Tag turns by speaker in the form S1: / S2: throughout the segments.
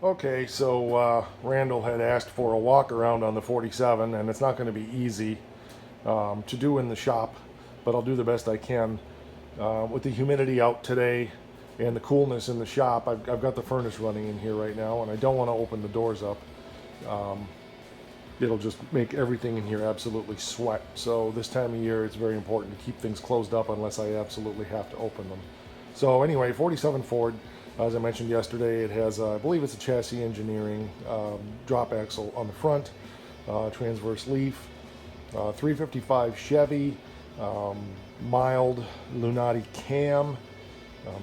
S1: Okay, so Randall had asked for a walk around on the 47, and it's not going to be easy to do in the shop, but I'll do the best I can. With the humidity out today and the coolness in the shop, I've got the furnace running in here right now, and I don't want to open the doors up. It'll just make everything in here absolutely sweat. So this time of year, it's very important to keep things closed up unless I absolutely have to open them. So anyway, 47 Ford. As I mentioned yesterday, it has, I believe it's a chassis engineering drop axle on the front, transverse leaf, 355 Chevy, mild Lunati cam,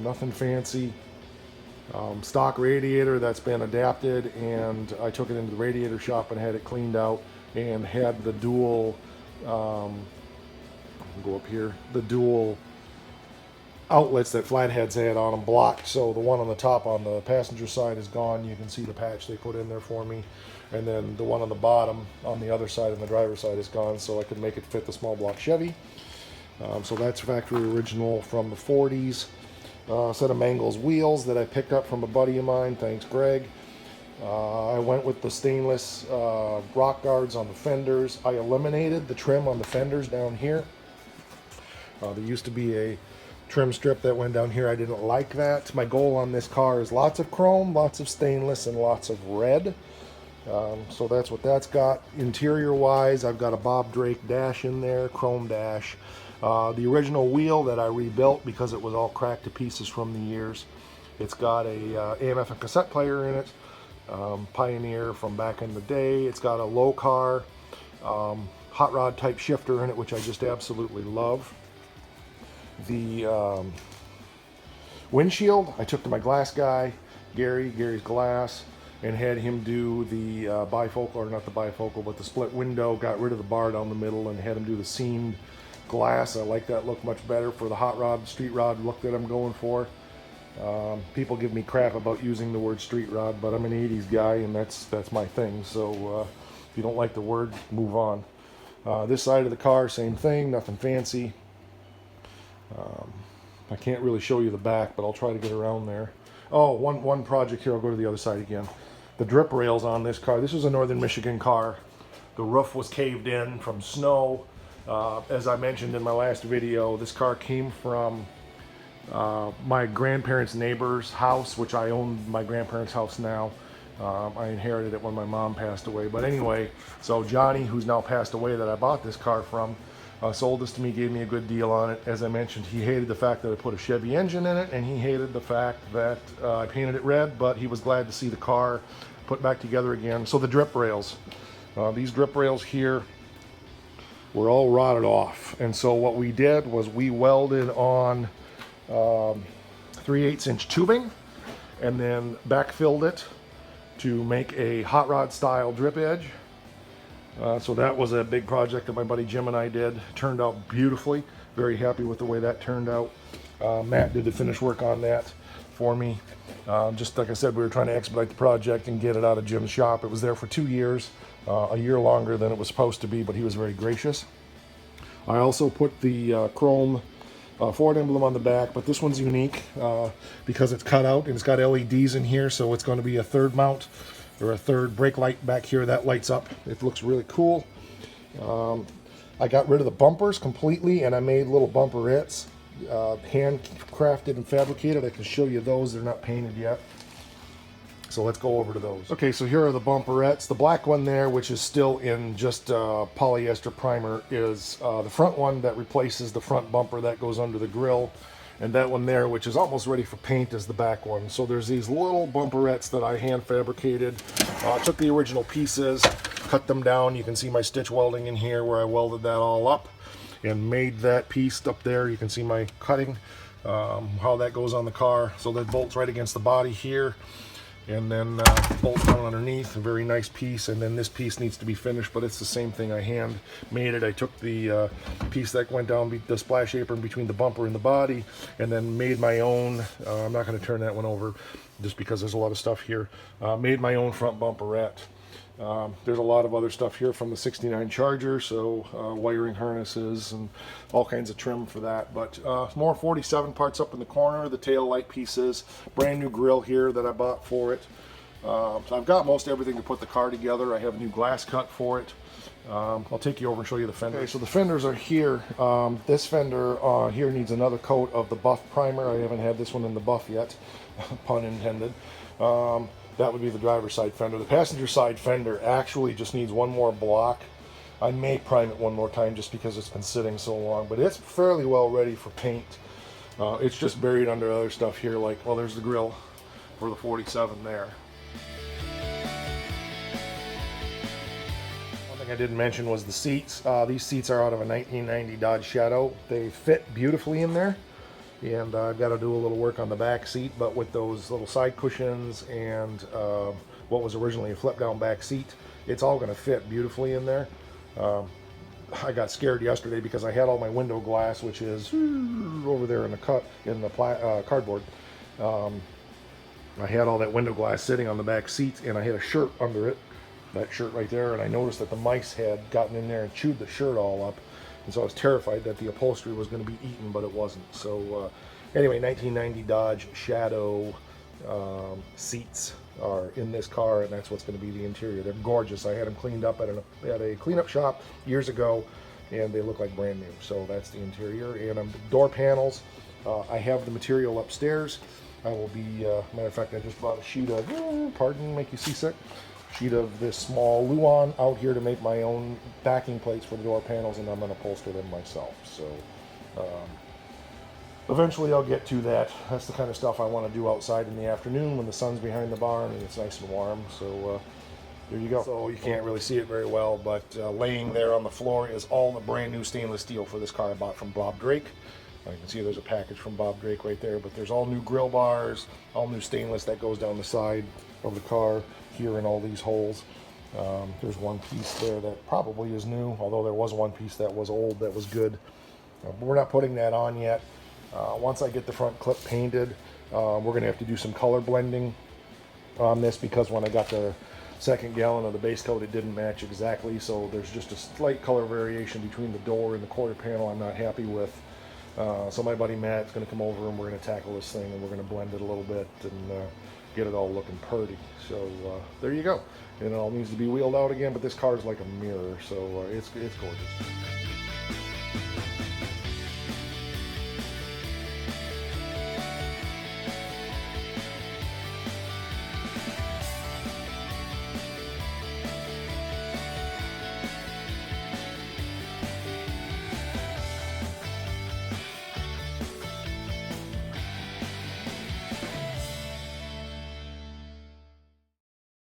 S1: nothing fancy. Stock radiator that's been adapted, and I took it into the radiator shop and had it cleaned out, and had the dual, go up here, the dual outlets that Flatheads had on them blocked. So the one on the top on the passenger side is gone. You can see the patch they put in there for me, and then the one on the bottom on the other side on the driver's side is gone, so I could make it fit the small block Chevy. So that's factory original from the 40s. Set of Mangles wheels that I picked up from a buddy of mine, thanks Greg. I went with the stainless rock guards on the fenders. I eliminated the trim on the fenders down here. There used to be a trim strip that went down here. I didn't like that. My goal on this car is lots of chrome, lots of stainless, and lots of red. So that's what that's got. Interior wise, I've got a Bob Drake dash in there, chrome dash. The original wheel that I rebuilt because it was all cracked to pieces from the years. It's got a AM/FM cassette player in it, Pioneer from back in the day. It's got a low car hot rod type shifter in it, which I just absolutely love. The windshield I took to my glass guy, Gary's Glass, and had him do the bifocal, or not the bifocal, but the split window. Got rid of the bar down the middle and had him do the seamed glass. I like that look much better for the hot rod, street rod look that I'm going for. People give me crap about using the word street rod, but I'm an 80s guy, and that's my thing. So if you don't like the word, move on. This side of the car, same thing, nothing fancy. I can't really show you the back, but I'll try to get around there. Oh, one project here. I'll go to the other side again. The drip rails on this car. This was a Northern Michigan car. The roof was caved in from snow. As I mentioned in my last video, this car came from my grandparents' neighbor's house, which I own my grandparents' house now. I inherited it when my mom passed away. But anyway, so Johnny, who's now passed away, that I bought this car from, sold this to me, gave me a good deal on it. As I mentioned, he hated the fact that I put a Chevy engine in it, and he hated the fact that I painted it red, but he was glad to see the car put back together again. So the drip rails, these drip rails here were all rotted off, and so what we did was we welded on 3/8 inch tubing and then backfilled it to make a hot rod style drip edge. So that was a big project that my buddy Jim and I did. Turned out beautifully. Very happy with the way that turned out. Matt did the finish work on that for me. Just like I said, we were trying to expedite the project and get it out of Jim's shop. It was there for 2 years, a year longer than it was supposed to be, but he was very gracious. I also put the chrome Ford emblem on the back, but this one's unique because it's cut out and it's got LEDs in here, so it's going to be a third mount, or a third brake light back here that lights up. It looks really cool. I got rid of the bumpers completely, and I made little bumperettes, handcrafted and fabricated. I can show you those. They're not painted yet. So let's go over to those. Okay, so here are the bumperettes. The black one there, which is still in just polyester primer, is the front one that replaces the front bumper that goes under the grill. And that one there, which is almost ready for paint, is the back one. So there's these little bumperettes that I hand fabricated. I took the original pieces, cut them down. You can see my stitch welding in here where I welded that all up and made that piece up there. You can see my cutting, how that goes on the car. So that bolts right against the body here, and then bolts down underneath. A very nice piece. And then this piece needs to be finished, but it's the same thing. I hand made it. I took the piece that went down the splash apron between the bumper and the body, and then made my own. I'm not going to turn that one over just because there's a lot of stuff here. Made my own front bumperette. There's a lot of other stuff here from the 69 Charger, so wiring harnesses and all kinds of trim for that. But more 47 parts up in the corner, the tail light pieces, brand new grill here that I bought for it. So I've got most everything to put the car together. I have a new glass cut for it. I'll take you over and show you the fenders. Okay, so the fenders are here. This fender here needs another coat of the buff primer. I haven't had this one in the buff yet, pun intended. That would be the driver's side fender. The passenger side fender actually just needs one more block. I may prime it one more time just because it's been sitting so long, but it's fairly well ready for paint. It's just buried under other stuff here, like, well, there's the grill for the 47 there. One thing I didn't mention was the seats. These seats are out of a 1990 Dodge Shadow. They fit beautifully in there, and I've got to do a little work on the back seat, but with those little side cushions and what was originally a flip-down back seat, it's all going to fit beautifully in there. I got scared yesterday because I had all my window glass, which is over there in the cardboard. I had all that window glass sitting on the back seat, and I had a shirt under it, that shirt right there, and I noticed that the mice had gotten in there and chewed the shirt all up, and so I was terrified that the upholstery was going to be eaten, but it wasn't. So anyway, 1990 Dodge Shadow seats are in this car, and that's what's going to be the interior. They're gorgeous. I had them cleaned up at a cleanup shop years ago, and they look like brand new. So that's the interior. And door panels, I have the material upstairs. I will be, matter of fact, I just bought a sheet of, pardon, make you seasick, sheet of this small Luan out here to make my own backing plates for the door panels, and I'm going to upholster them myself. So eventually I'll get to that. That's the kind of stuff I want to do outside in the afternoon when the sun's behind the barn and it's nice and warm. So there you go. So you can't really see it very well, but laying there on the floor is all the brand new stainless steel for this car I bought from Bob Drake. You can see there's a package from Bob Drake right there, but there's all new grill bars, all new stainless that goes down the side of the car here in all these holes. There's one piece there that probably is new, although there was one piece that was old that was good. But we're not putting that on yet. Once I get the front clip painted, we're going to have to do some color blending on this, because when I got the second gallon of the base coat, it didn't match exactly, so there's just a slight color variation between the door and the quarter panel I'm not happy with. So my buddy Matt's going to come over and we're going to tackle this thing, and we're going to blend it a little bit and get it all looking purty. So there you go. And it all needs to be wheeled out again, but this car is like a mirror, so it's gorgeous.